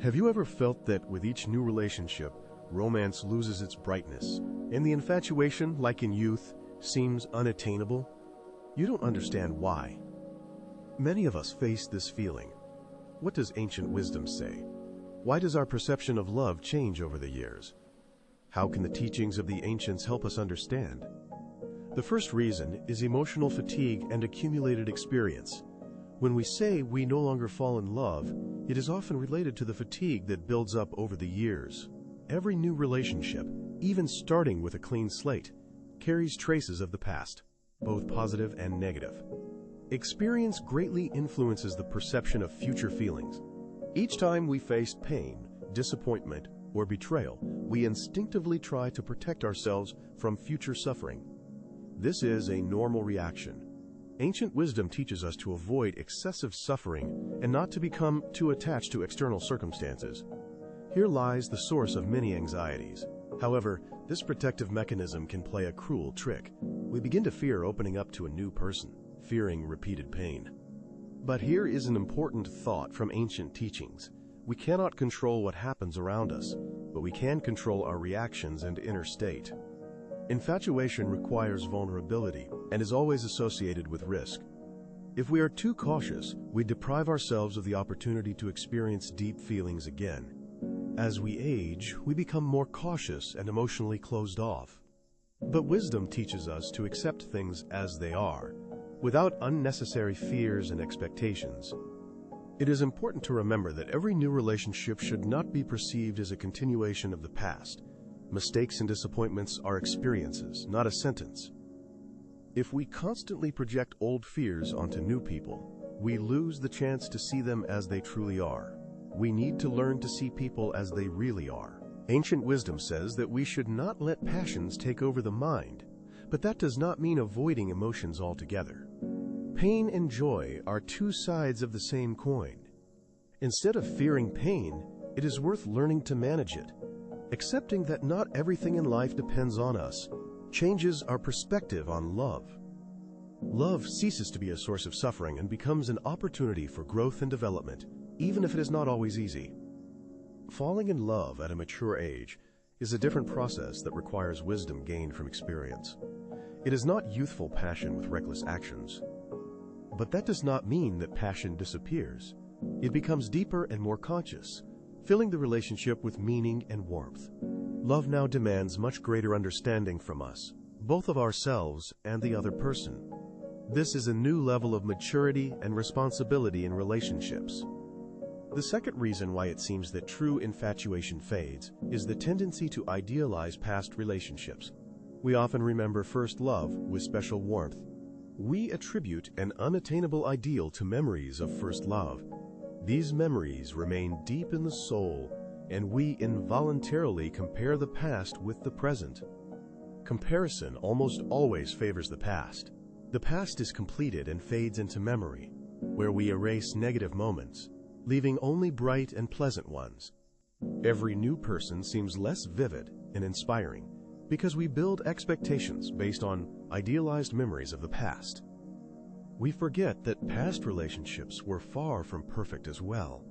Have you ever felt that with each new relationship, romance loses its brightness, and the infatuation, like in youth, seems unattainable? You don't understand why. Many of us face this feeling. What does ancient wisdom say? Why does our perception of love change over the years? How can the teachings of the ancients help us understand? The first reason is emotional fatigue and accumulated experience. When we say we no longer fall in love, it is often related to the fatigue that builds up over the years. Every new relationship, even starting with a clean slate, carries traces of the past, both positive and negative. Experience greatly influences the perception of future feelings. Each time we face pain, disappointment, or betrayal, we instinctively try to protect ourselves from future suffering. This is a normal reaction. Ancient wisdom teaches us to avoid excessive suffering and not to become too attached to external circumstances. Here lies the source of many anxieties. However, this protective mechanism can play a cruel trick. We begin to fear opening up to a new person, fearing repeated pain. But here is an important thought from ancient teachings. We cannot control what happens around us, but we can control our reactions and inner state. Infatuation requires vulnerability and is always associated with risk. If we are too cautious, we deprive ourselves of the opportunity to experience deep feelings again. As we age, we become more cautious and emotionally closed off. But wisdom teaches us to accept things as they are, without unnecessary fears and expectations. It is important to remember that every new relationship should not be perceived as a continuation of the past. Mistakes and disappointments are experiences, not a sentence. If we constantly project old fears onto new people, we lose the chance to see them as they truly are. We need to learn to see people as they really are. Ancient wisdom says that we should not let passions take over the mind, but that does not mean avoiding emotions altogether. Pain and joy are two sides of the same coin. Instead of fearing pain, it is worth learning to manage it. Accepting that not everything in life depends on us changes our perspective on love. Love ceases to be a source of suffering and becomes an opportunity for growth and development, even if it is not always easy. Falling in love at a mature age is a different process that requires wisdom gained from experience. It is not youthful passion with reckless actions. But that does not mean that passion disappears. It becomes deeper and more conscious, filling the relationship with meaning and warmth. Love now demands much greater understanding from us, both of ourselves and the other person. This is a new level of maturity and responsibility in relationships. The second reason why it seems that true infatuation fades is the tendency to idealize past relationships. We often remember first love with special warmth. We attribute an unattainable ideal to memories of first love. These memories remain deep in the soul, and we involuntarily compare the past with the present. Comparison almost always favors the past. The past is completed and fades into memory, where we erase negative moments, leaving only bright and pleasant ones. Every new person seems less vivid and inspiring because we build expectations based on idealized memories of the past. We forget that past relationships were far from perfect as well.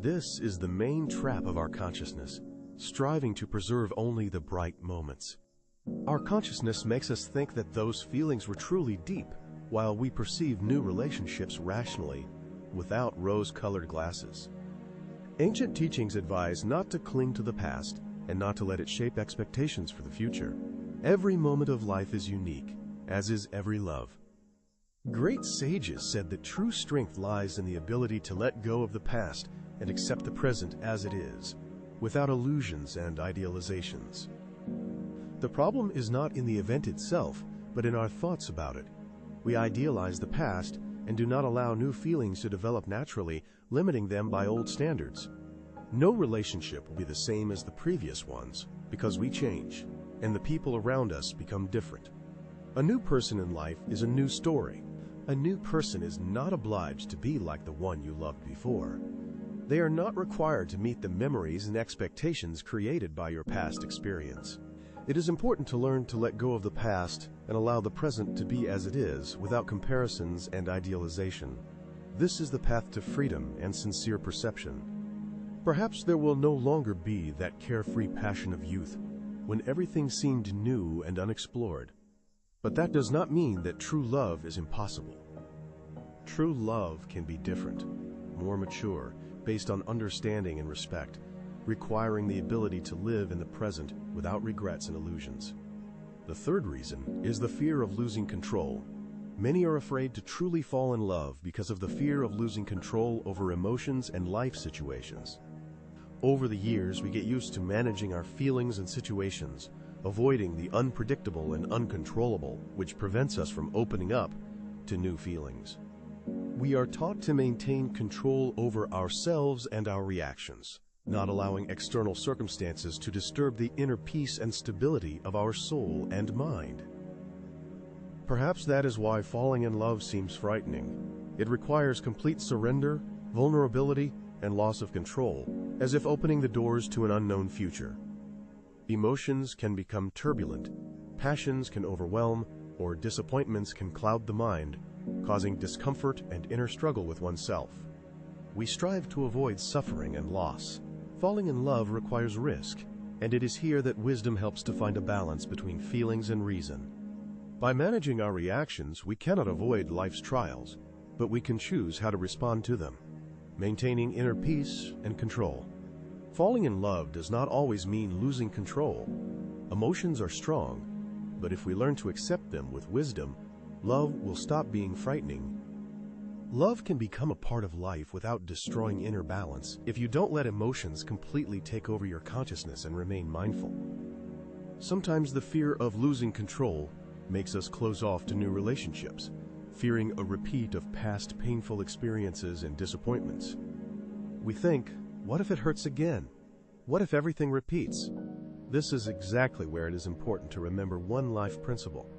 This is the main trap of our consciousness, striving to preserve only the bright moments. Our consciousness makes us think that those feelings were truly deep, while we perceive new relationships rationally, without rose-colored glasses. Ancient teachings advise not to cling to the past and not to let it shape expectations for the future. Every moment of life is unique, as is every love. Great sages said that true strength lies in the ability to let go of the past and accept the present as it is, without illusions and idealizations. The problem is not in the event itself, but in our thoughts about it. We idealize the past and do not allow new feelings to develop naturally, limiting them by old standards. No relationship will be the same as the previous ones because we change, and the people around us become different. A new person in life is a new story. A new person is not obliged to be like the one you loved before. They are not required to meet the memories and expectations created by your past experience. It is important to learn to let go of the past and allow the present to be as it is without comparisons and idealization. This is the path to freedom and sincere perception. Perhaps there will no longer be that carefree passion of youth, when everything seemed new and unexplored. But that does not mean that true love is impossible. True love can be different, more mature, based on understanding and respect, requiring the ability to live in the present without regrets and illusions. The third reason is the fear of losing control. Many are afraid to truly fall in love because of the fear of losing control over emotions and life situations. Over the years, we get used to managing our feelings and situations, avoiding the unpredictable and uncontrollable, which prevents us from opening up to new feelings. We are taught to maintain control over ourselves and our reactions, not allowing external circumstances to disturb the inner peace and stability of our soul and mind. Perhaps that is why falling in love seems frightening. It requires complete surrender, vulnerability, and loss of control, as if opening the doors to an unknown future. Emotions can become turbulent, passions can overwhelm, or disappointments can cloud the mind, causing discomfort and inner struggle with oneself. We strive to avoid suffering and loss. Falling in love requires risk, and it is here that wisdom helps to find a balance between feelings and reason. By managing our reactions, we cannot avoid life's trials, but we can choose how to respond to them, maintaining inner peace and control. Falling in love does not always mean losing control. Emotions are strong, but if we learn to accept them with wisdom, love will stop being frightening. Love can become a part of life without destroying inner balance if you don't let emotions completely take over your consciousness and remain mindful. Sometimes the fear of losing control makes us close off to new relationships, fearing a repeat of past painful experiences and disappointments. We think, what if it hurts again? What if everything repeats? This is exactly where it is important to remember one life principle.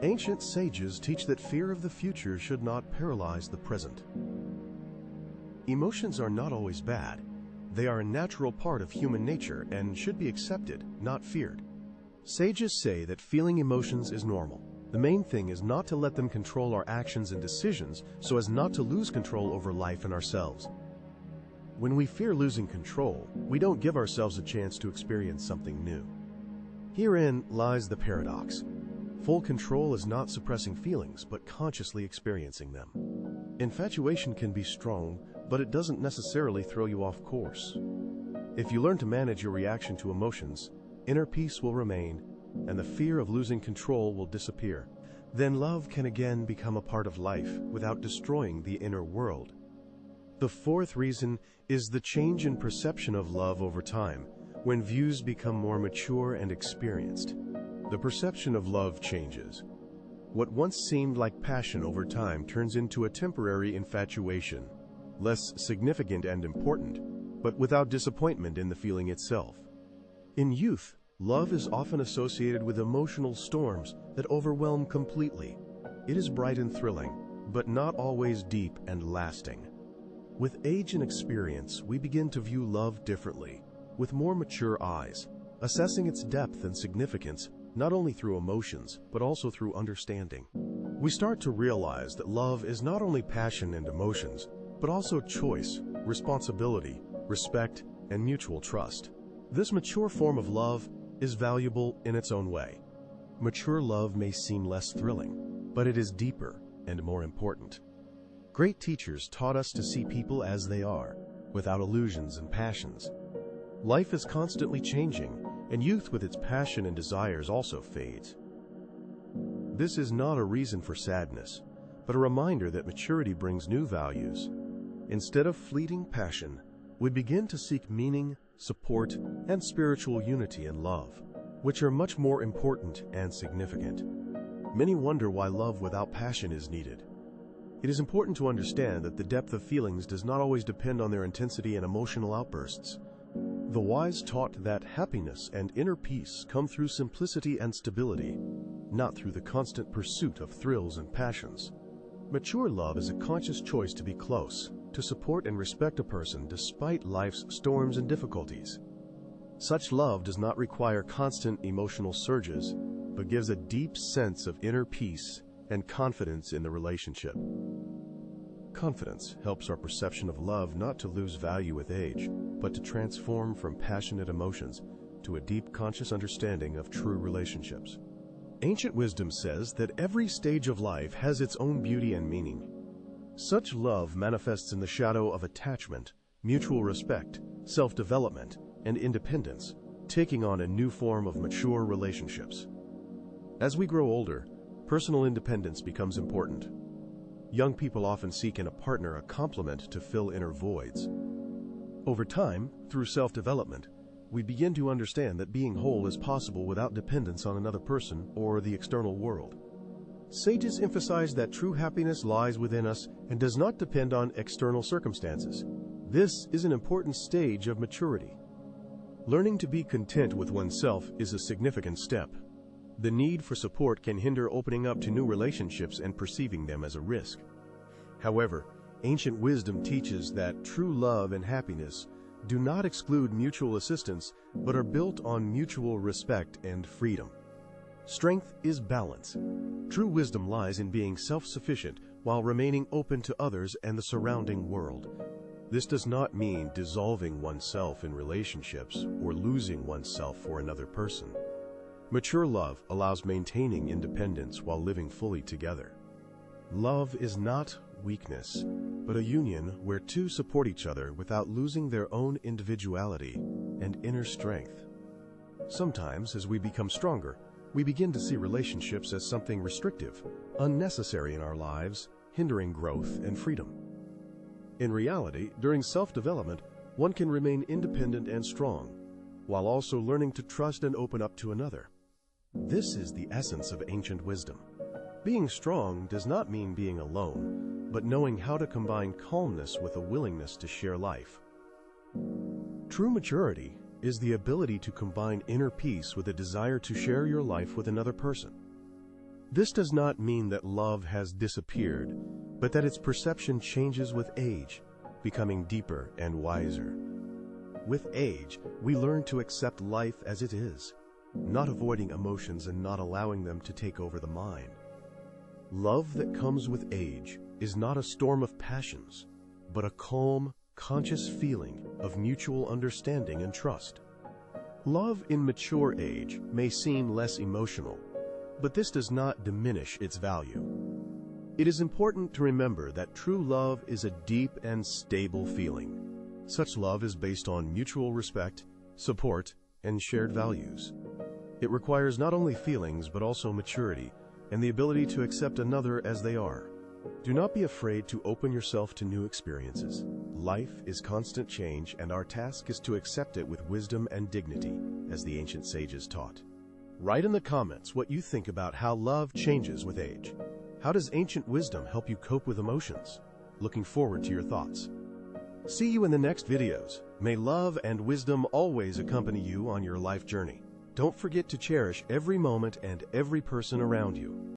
Ancient sages teach that fear of the future should not paralyze the present. Emotions are not always bad. They are a natural part of human nature and should be accepted, not feared. Sages say that feeling emotions is normal. The main thing is not to let them control our actions and decisions so as not to lose control over life and ourselves. When we fear losing control, we don't give ourselves a chance to experience something new. Herein lies the paradox. Full control is not suppressing feelings, but consciously experiencing them. Infatuation can be strong, but it doesn't necessarily throw you off course. If you learn to manage your reaction to emotions, inner peace will remain, and the fear of losing control will disappear. Then love can again become a part of life without destroying the inner world. The fourth reason is the change in perception of love over time, when views become more mature and experienced. The perception of love changes. What once seemed like passion over time turns into a temporary infatuation, less significant and important, but without disappointment in the feeling itself. In youth, love is often associated with emotional storms that overwhelm completely. It is bright and thrilling, but not always deep and lasting. With age and experience, we begin to view love differently, with more mature eyes, assessing its depth and significance not only through emotions, but also through understanding. We start to realize that love is not only passion and emotions, but also choice, responsibility, respect, and mutual trust. This mature form of love is valuable in its own way. Mature love may seem less thrilling, but it is deeper and more important. Great teachers taught us to see people as they are, without illusions and passions. Life is constantly changing, and youth with its passion and desires also fades. This is not a reason for sadness, but a reminder that maturity brings new values. Instead of fleeting passion, we begin to seek meaning, support, and spiritual unity and love, which are much more important and significant. Many wonder why love without passion is needed. It is important to understand that the depth of feelings does not always depend on their intensity and emotional outbursts. The wise taught that happiness and inner peace come through simplicity and stability, not through the constant pursuit of thrills and passions. Mature love is a conscious choice to be close, to support and respect a person despite life's storms and difficulties. Such love does not require constant emotional surges, but gives a deep sense of inner peace and confidence in the relationship. Confidence helps our perception of love not to lose value with age, but to transform from passionate emotions to a deep conscious understanding of true relationships. Ancient wisdom says that every stage of life has its own beauty and meaning. Such love manifests in the shadow of attachment, mutual respect, self-development, and independence, taking on a new form of mature relationships. As we grow older, personal independence becomes important. Young people often seek in a partner a complement to fill inner voids. Over time, through self-development, we begin to understand that being whole is possible without dependence on another person or the external world. Sages emphasize that true happiness lies within us and does not depend on external circumstances. This is an important stage of maturity. Learning to be content with oneself is a significant step. The need for support can hinder opening up to new relationships and perceiving them as a risk. However, ancient wisdom teaches that true love and happiness do not exclude mutual assistance, but are built on mutual respect and freedom. Strength is balance. True wisdom lies in being self-sufficient while remaining open to others and the surrounding world. This does not mean dissolving oneself in relationships or losing oneself for another person. Mature love allows maintaining independence while living fully together. Love is not weakness, but a union where two support each other without losing their own individuality and inner strength. Sometimes, as we become stronger, we begin to see relationships as something restrictive, unnecessary in our lives, hindering growth and freedom. In reality, during self-development, one can remain independent and strong, while also learning to trust and open up to another. This is the essence of ancient wisdom. Being strong does not mean being alone, but knowing how to combine calmness with a willingness to share life. True maturity is the ability to combine inner peace with a desire to share your life with another person. This does not mean that love has disappeared, but that its perception changes with age, becoming deeper and wiser. With age, we learn to accept life as it is, not avoiding emotions and not allowing them to take over the mind. Love that comes with age is not a storm of passions, but a calm, conscious feeling of mutual understanding and trust. Love in mature age may seem less emotional, but this does not diminish its value. It is important to remember that true love is a deep and stable feeling. Such love is based on mutual respect, support, and shared values. It requires not only feelings but also maturity and the ability to accept another as they are. Do not be afraid to open yourself to new experiences. Life is constant change, and our task is to accept it with wisdom and dignity, as the ancient sages taught. Write in the comments what you think about how love changes with age. How does ancient wisdom help you cope with emotions? Looking forward to your thoughts. See you in the next videos. May love and wisdom always accompany you on your life journey. Don't forget to cherish every moment and every person around you.